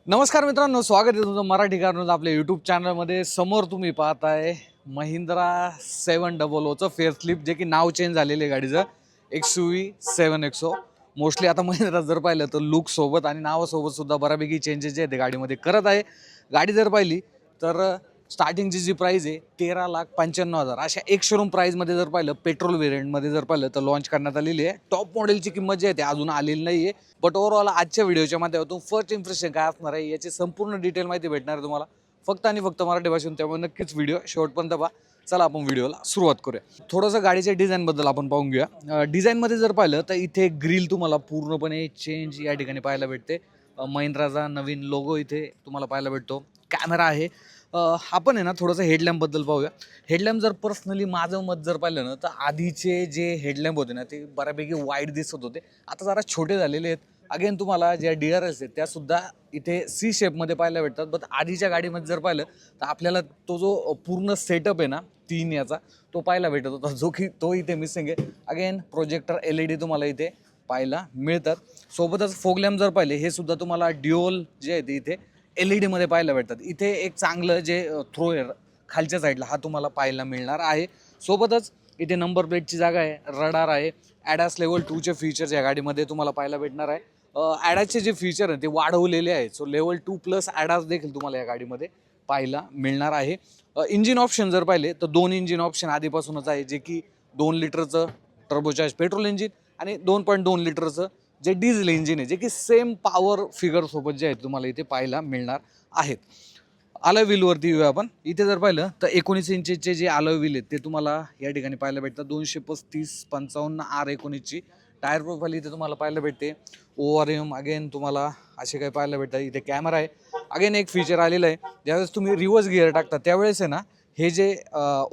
नमस्कार मित्रांनो, स्वागत आहे तुमचं मराठी कारणात आपल्या यूट्यूब चॅनलमध्ये. समोर तुम्ही पाहताय महिंद्रा 700चं फेअरस्लिप, जे की नाव चेंज झालेलं आहे गाडीचं, XUV 7XO. मोस्टली आता महिंद्रा जर पाहिलं तर लुकसोबत आणि नावासोबत सुद्धा बऱ्यापैकी चेंजेस जे आहेत ते गाडीमध्ये करत आहे. गाडी जर पाहिली तर स्टार्टिंगची जी प्राईज आहे 13,95,000. अशा एक शोरूम प्राईजमध्ये जर पाहिलं, पेट्रोल व्हेरियंटमध्ये जर पाहिलं तर लॉन्च करण्यात आलेली आहे. टॉप मॉडेलची किंमत जी आहे ती अजून आलेली नाही आहे. बट ओव्हरऑल आजच्या व्हिडिओच्या माध्यमातून फर्स्ट इम्प्रेशन काय असणार आहे याची संपूर्ण डिटेल माहिती भेटणार आहे तुम्हाला, फक्त आणि फक्त मराठी भाषेतून. त्यामुळे नक्कीच व्हिडिओ शेवटपर्यंत पहा. चला आपण व्हिडिओला सुरुवात करूया. थोडंसं गाडीच्या डिझाईनबद्दल आपण पाहून घेऊया. डिझाईनमध्ये जर पाहिलं तर इथे ग्रिल तुम्हाला पूर्णपणे चेंज या ठिकाणी पाहायला भेटते. महिंद्राचा नवीन लोगो इथे तुम्हाला पाहायला भेटतो. कॅमेरा आहे. आपण आहे ना थोडंसं हेडलॅम्पबद्दल पाहूया. हेडलॅम्प जर पर्सनली माझं मत जर पाहिलं ना, तर आधीचे जे हेडलॅम्प होते ना ते बऱ्यापैकी वाईड दिसत होते. आता जरा छोटे झालेले आहेत. अगेन तुम्हाला ज्या DRS आहेत त्यासुद्धा इथे C शेपमध्ये पाहायला भेटतात. बट आधीच्या गाडीमध्ये जर पाहिलं तर आपल्याला तो जो पूर्ण सेटअप आहे ना 3 याचा, तो पाहायला भेटत होता, जो की तो इथे मिसिंग आहे. अगेन प्रोजेक्टर LED तुम्हाला इथे पाहायला मिळतात. सोबतच फोग लॅम्प जर पाहिले, हे सुद्धा तुम्हाला ड्युअल जे आहे ते इथे LED मध्ये पाहायला भेटतात. इथे एक चांगलं जे थ्रो आहे खालच्या साईडला, हा तुम्हाला पाहायला मिळणार आहे. सोबतच इथे नंबर प्लेटची जागा आहे, रडार आहे. ॲडास लेवल 2चे फीचर्स या गाडीमध्ये तुम्हाला पाहायला भेटणार आहे. ॲडासचे जे फीचर आहे ते वाढवलेले आहेत. सो लेवल 2 प्लस ॲडास देखील तुम्हाला या गाडीमध्ये पाहायला मिळणार आहे. इंजिन ऑप्शन जर पाहिले तर 2 इंजिन ऑप्शन आधीपासूनच आहे, जे की 2 लिटरचं टर्बोचार्ज पेट्रोल इंजिन आणि 2.2 लिटरचं जे डिझेल इंजिन आहे, जे की सेम पॉवर फिगरसोबत जे आहे तुम्हाला इथे पाहायला मिळणार आहेत. अलॉय व्हीलवरती येऊया आपण. इथे जर पाहिलं तर 19 इंचचे जे अलॉय व्हील आहेत ते तुम्हाला या ठिकाणी पाहायला भेटतात. 235/55 R19ची टायर प्रोफाईल इथे तुम्हाला पाहायला भेटते. ORM अगेन तुम्हाला असे काही पाहायला भेटतात. इथे कॅमेरा आहे. अगेन एक फीचर आलेलं आहे, ज्यावेळेस तुम्ही रिव्हर्स गिअर टाकता त्यावेळेस आहे ना, हे जे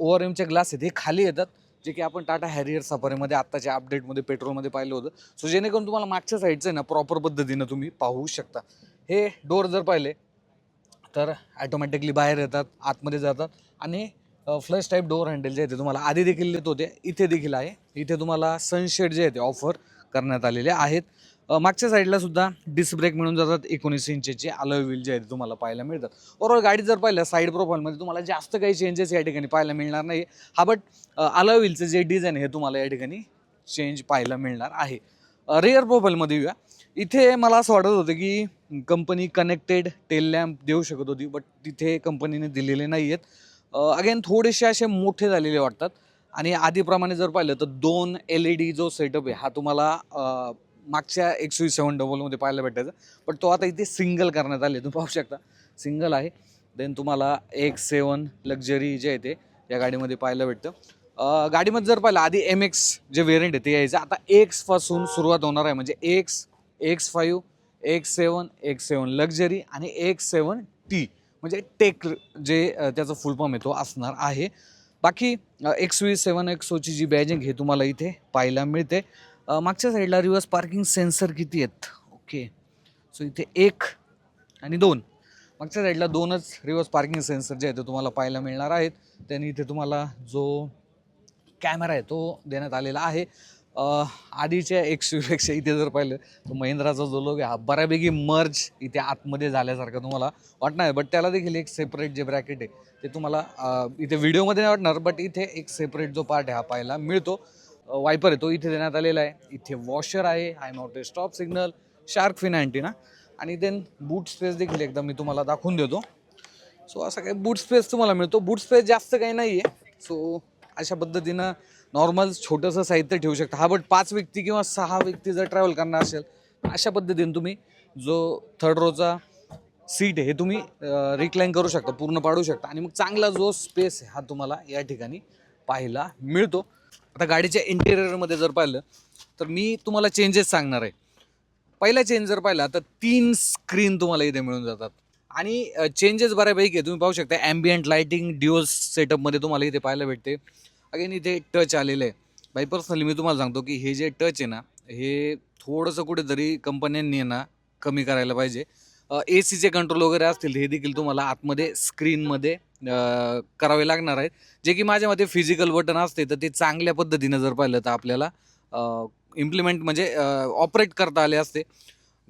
ORMचे ग्लास आहेत हे खाली येतात, जे की आपण टाटा हॅरियर सफारीमध्ये आत्ताच्या अपडेटमध्ये पेट्रोलमध्ये पाहिलं होतं. सो जेणेकरून तुम्हाला मागच्या साईडचं आहे ना प्रॉपर पद्धतीनं तुम्ही पाहू शकता. हे डोर जर पाहिले तर ॲटोमॅटिकली बाहेर येतात, आतमध्ये जातात आणि फ्लश टाईप डोअर हँडल जे आहे ते तुम्हाला आधी देखील देत होते, इथे देखील आहे. इथे तुम्हाला सनशेड जे आहे ते ऑफर करण्यात आलेले आहेत. मागच्या साईडला सुद्धा डिस्क ब्रेक मिळून जातात. 19 इंचचे अलॉय व्हील जे आहेत तुम्हाला पाहायला मिळतात. ओव्हरऑल गाडी जर पाहिलं साईड प्रोफाईलमध्ये तुम्हाला जास्त काही चेंजेस या ठिकाणी पाहायला मिळणार नाही. हा बट अलॉय व्हीलचं जे डिझाईन हे तुम्हाला या ठिकाणी चेंज पाहायला मिळणार आहे. रिअर प्रोफाईलमध्ये येऊया. इथे मला असं वाटत होतं की कंपनी कनेक्टेड टेल लॅम्प देऊ शकत होती, बट तिथे कंपनीने दिलेले नाही आहेत. अगेन थोडेसे असे मोठे झालेले वाटतात. आणि आधीप्रमाणे जर पाहिलं तर 2 LED जो सेटअप आहे हा तुम्हाला मागच्या XUV 700मध्ये पाहायला भेटायचा, बट तो आता इथे सिंगल करण्यात आले. तुम्ही पाहू शकता सिंगल आहे. देन तुम्हाला X7 लक्झरी जे आहे ते या गाडीमध्ये पाहायला भेटतं. गाडीमध्ये जर पाहिलं आधी MX जे व्हेरियंट आहे ते यायचं, आता X पासून सुरुवात होणार आहे. म्हणजे X5, X7, X7 लक्झरी आणि X7T म्हणजे टेक जे त्याचं फुल फॉर्म आहे तो असणार आहे. बाकी XUV 7XOची जी बॅजिंग हे तुम्हाला इथे पाहायला मिळते. मागच्या साईडला रिव्हर्स पार्किंग सेन्सर किती आहेत? ओके, सो इथे 1 आणि 2, मागच्या साईडला 2च रिव्हर्स पार्किंग सेन्सर जे आहे ते तुम्हाला पाहायला मिळणार आहेत. त्यांनी इथे तुम्हाला जो कॅमेरा आहे तो देण्यात आलेला आहे. आधीच्या XUVपेक्षा इथे जर पाहिलं तर महिंद्राचा जो लोगो आहे हा बऱ्यापैकी मर्ज इथे आतमध्ये झाल्यासारखं तुम्हाला वाटणार आहे. बट त्याला देखील एक सेपरेट जे ब्रॅकेट आहे ते तुम्हाला इथे व्हिडिओमध्ये नाही वाटणार, बट इथे एक सेपरेट जो पार्ट आहे हा पाहायला मिळतो. वायपर आहे तो इथे देण्यात आलेला आहे. इथे वॉशर आहे, high mounted stop signal, shark fin antenna आणि देन बूट स्पेस देखील एकदा मी तुम्हाला दाखवून देतो. सो असा काही बूट स्पेस तुम्हाला मिळतो. बूट स्पेस जास्त काही नाही आहे. सो अशा पद्धतीनं नॉर्मल छोटंसं साहित्य ठेवू शकता. हा बट 5 व्यक्ती किंवा 6 व्यक्ती जर ट्रॅव्हल करणार असेल अशा पद्धतीने तुम्ही जो थर्ड रोचा सीट आहे हे तुम्ही रिक्लाईन करू शकता, पूर्ण पाडू शकता आणि मग चांगला जो स्पेस आहे हा तुम्हाला या ठिकाणी पाहायला मिळतो. आता गाडीच्या इंटेरियरमध्ये जर पाहिलं तर मी तुम्हाला चेंजेस सांगणार आहे. पहिला चेंज जर पाहिला तर 3 स्क्रीन तुम्हाला इथे मिळून जातात आणि चेंजेस बऱ्यापैकी आहे. तुम्ही पाहू शकता ॲम्बियंट लाईटिंग ड्युअल सेटअपमध्ये तुम्हाला इथे पाहायला भेटते. अगेन इथे टच आलेलं आहे. बाई पर्सनली मी तुम्हाला सांगतो की हे जे टच आहे ना हे थोडंसं कुठेतरी कंपन्यांनी ना कमी करायला पाहिजे. ACचे कंट्रोल वगैरे असतील हे देखील तुम्हाला आतमध्ये स्क्रीनमध्ये करावे लागणार आहेत, जे की माझ्या मते फिजिकल बटन असते तर ते चांगल्या पद्धतीनं जर पाहिलं तर आपल्याला इम्प्लिमेंट म्हणजे ऑपरेट करता आले असते.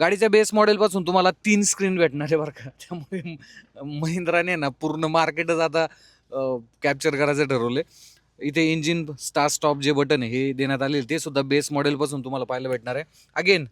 गाडीच्या बेस मॉडेलपासून तुम्हाला 3 स्क्रीन भेटणार आहे बरं का. त्यामुळे महिंद्राने ना पूर्ण मार्केटच आता कॅप्चर करायचं ठरवलं. इथे इंजिन स्टार्ट स्टॉप जे बटन आहे हे देण्यात आलेले ते सुद्धा बेस मॉडेलपासून तुम्हाला पाहायला भेटणार आहे. अगेन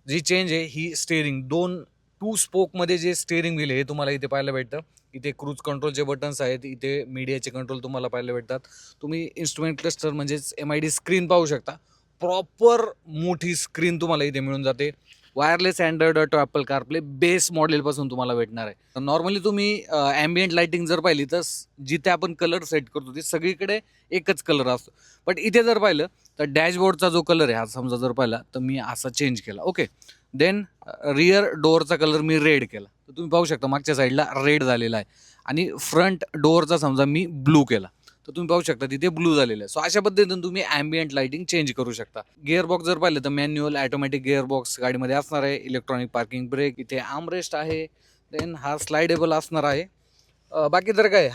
जी चेंज आहे ही स्टेअरिंग 2 स्पोकमध्ये जे स्टेअरिंग व्हील आहे हे तुम्हाला इथे पाहायला भेटतं. इथे क्रूज कंट्रोलचे बटन्स आहेत, इथे मीडियाचे कंट्रोल तुम्हाला पाहायला भेटतात. तुम्ही इन्स्ट्रुमेंट क्लस्टर म्हणजेच MID स्क्रीन पाहू शकता. प्रॉपर मोठी स्क्रीन तुम्हाला इथे मिळून जाते. Wireless Android Auto Apple CarPlay base मॉडेलपासून तुम्हाला भेटणार आहे. नॉर्मली तुम्ही ॲम्बियंट लाइटिंग जर पाहिली तर जिथे आपण कलर सेट करतो ते सगळीकडे एकच कलर असतो. बट इथे जर पाहिलं तर डॅशबोर्डचा जो कलर आहे हा समजा जर पाहिला तर मी असा चेंज केला. ओके, देन रिअर डोअरचा कलर मी रेड केला. तर तुम्ही पाहू शकता मागच्या साईडला रेड झालेला आहे. आणि फ्रंट डोअरचा समजा मी ब्लू केला तर तुम्ही पाहू शकता तिथे ब्लू झालेलं आहे. सो अशा पद्धतीने तुम्ही ॲम्बियंट लाइटिंग चेंज करू शकता. गिअर बॉक्स जर पाहिलं तर मॅन्युअल ऑटोमॅटिक गिअर बॉक्स गाडीमध्ये असणार आहे. इलेक्ट्रॉनिक पार्किंग ब्रेक, इथे आर्मरेस्ट आहे. देन हा स्लाइडेबल असणार आहे. बाकी तर काय,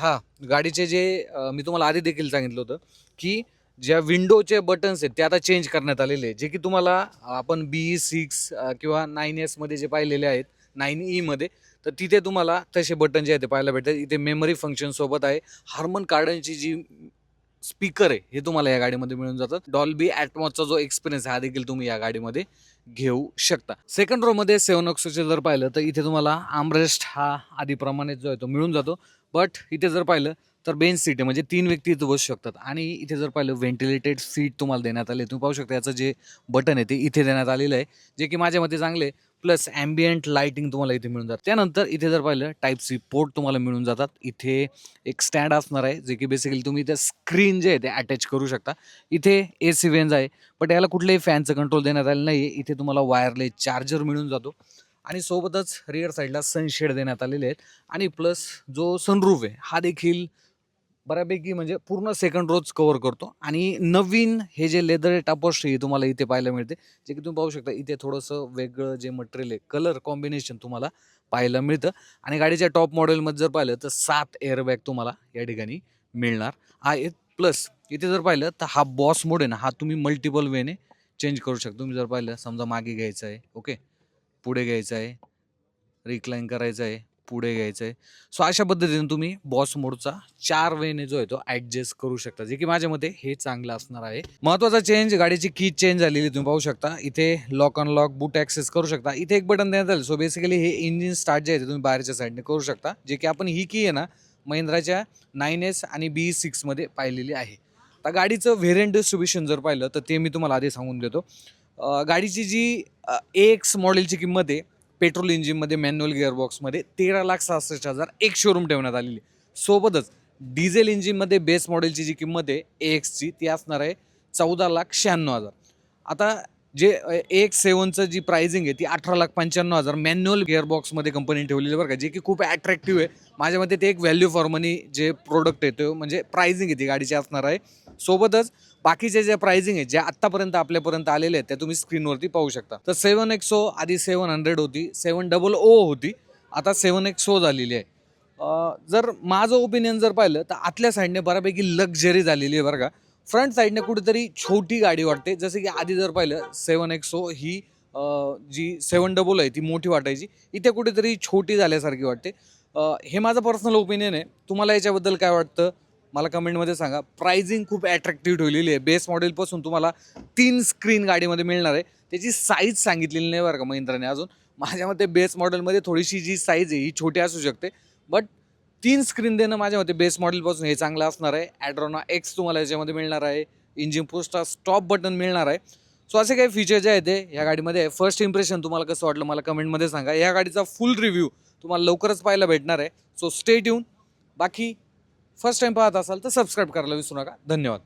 गाडीचे जे मी तुम्हाला आधी देखील सांगितलं होतं की ज्या विंडोचे बटन्स आहेत ते आता चेंज करण्यात आलेले आहेत, जे की तुम्हाला आपण BE6 किंवा 9S मध्ये जे पाहिलेले आहेत, 9E मध्ये, तर तिथे तुम्हाला तसे बटन जे आहेत ते पाहायला भेटतात. इथे मेमरी फंक्शन सोबत आहे. हार्मन कार्डनची जी स्पीकर आहे हे तुम्हाला या गाडीमध्ये मिळून जातात. डॉल्बी ॲटमॉसचा जो एक्सपिरियन्स हा देखील तुम्ही या गाडीमध्ये घेऊ शकता. सेकंड रोमध्ये 7 जर पाहिलं तर इथे तुम्हाला आर्मरेस्ट हा आधीप्रमाणे जो आहे तो मिळून जातो. बट इथे जर पाहिलं तर बेंच सीट आहे, म्हणजे 3 व्यक्ती इथे बसू शकतात. आणि इथे जर पाहिलं व्हेंटिलेटेड सीट तुम्हाला देण्यात आले. तुम्ही पाहू शकता याचं जे बटन आहे ते इथे देण्यात आलेलं आहे, जे की माझ्या मते चांगले. प्लस ॲम्बियंट लाइटिंग तुम्हाला इथे मिळून जातं. त्यानंतर इथे जर पाहिलं टाईप-C पोर्ट तुम्हाला मिळून जातात. इथे एक स्टँड असणार आहे, जे की बेसिकली तुम्ही त्या स्क्रीन जे आहे ते अटॅच करू शकता. इथे AC वेन्स आहे, बट याला कुठल्याही फॅनचं कंट्रोल देण्यात आलं नाही आहे. इथे तुम्हाला वायरलेस चार्जर मिळून जातो. आणि सोबतच रिअर साईडला सनशेड देण्यात आलेले आहेत. आणि प्लस जो सनरूफ आहे हा देखील बऱ्यापैकी म्हणजे पूर्ण सेकंड रोज कव्हर करतो. आणि नवीन हे जे लेदर टापोस्ट्री तुम्हाला इथे पाहायला मिळते, जे की तुम्ही पाहू शकता इथे थोडंसं वेगळं जे मटेरियल आहे, कलर कॉम्बिनेशन तुम्हाला पाहायला मिळतं. आणि गाडीच्या टॉप मॉडेलमध्ये जर पाहिलं तर 7 एअरबॅग तुम्हाला या ठिकाणी मिळणार आहेत. प्लस इथे जर पाहिलं तर हा बॉस मोड आहे ना, हा तुम्ही मल्टिपल वेने चेंज करू शकता. तुम्ही जर पाहिलं समजा मागे घ्यायचं आहे, ओके, पुढे घ्यायचं आहे, रिक्लाइन करायचं आहे, पुढे घ्यायचं आहे. सो अशा पद्धतीने तुम्ही बॉस मोडचा 4 वेने जो आहे तो ॲडजस्ट करू शकता, जे की माझ्या मते हे चांगलं असणार आहे. महत्त्वाचा चेंज, गाडीची की चेंज झालेली तुम्ही पाहू शकता. इथे लॉक अनलॉक, बूट ॲक्सेस करू शकता. इथे एक बटन देण्यात आलं. सो बेसिकली हे इंजिन स्टार्ट जे आहे ते तुम्ही बाहेरच्या साईडने करू शकता, जे की आपण ही की आहे ना महिंद्राच्या 9S आणि BE6 मध्ये पाहिलेली आहे. आता गाडीचं व्हेरियंट डिस्ट्रिब्युशन जर पाहिलं तर ते मी तुम्हाला आधी सांगून देतो. गाडीची जी AX मॉडेलची किंमत आहे पेट्रोल इंजिनमध्ये मॅन्युअल गिअरबॉक्समध्ये 13,66,000 एक शोरूम ठेवण्यात आलेली. सोबतच डिझेल इंजिनमध्ये बेस मॉडेलची जी किंमत आहे AXची ती असणार आहे 14,96,000. आता जे AX7चं जी प्राइसिंग आहे ती 18,95,000 मॅन्युअल गिअरबॉक्समध्ये कंपनीने ठेवलेली बरं का, जे की खूप अट्रॅक्टिव्ह आहे. माझ्या मते ते एक व्हॅल्यू फॉर मनी जे प्रोडक्ट आहे तो म्हणजे प्राइसिंग आहे ती गाडीची असणार आहे. सोबतच बाकीचे जे प्राइसिंग आहे ज्या आत्तापर्यंत आपल्यापर्यंत आलेले आहेत त्या तुम्ही स्क्रीनवरती पाहू शकता. तर 7XO आधी 700 होती, 700 होती, आता 7XO झालेली आहे. जर माझं ओपिनियन जर पाहिलं तर आतल्या साईडने बऱ्यापैकी लक्झरी झालेली आहे बरं का. फ्रंट साईडने कुठेतरी छोटी गाडी वाटते, जसं की आधी जर पाहिलं 7XO ही जी 700 आहे ती मोठी वाटायची, इथे कुठेतरी छोटी झाल्यासारखी वाटते. हे माझं पर्सनल ओपिनियन आहे. तुम्हाला याच्याबद्दल काय वाटतं मला कमेंटमध्ये सांगा. प्राइसिंग खूप अट्रॅक्टिव्ह ठेवलेली आहे. बेस मॉडेलपासून तुम्हाला 3 स्क्रीन गाडीमध्ये मिळणार आहे. त्याची साईज सांगितलेली नाही बरं का महिंद्राने अजून. माझ्या मते बेस मॉडेलमध्ये थोडीशी जी साईज आहे ही छोटी असू शकते, बट 3 स्क्रीन देणं माझ्या मते बेस मॉडेलपासून हे चांगलं असणार आहे. ॲड्रॉना X तुम्हाला याच्यामध्ये मिळणार आहे. इंजिन पुशचा स्टॉप बटन मिळणार आहे. सो असे काही फीचर जे आहेत ते या गाडीमध्ये आहे. फर्स्ट इम्प्रेशन तुम्हाला कसं वाटलं मला कमेंटमध्ये सांगा. या गाडीचा फुल रिव्ह्यू तुम्हाला लवकरच पाहायला भेटणार आहे. So stay tune. बाकी फर्स्ट टाइम पाहत असाल तर सबस्क्राईब करायला विसरू नका. धन्यवाद.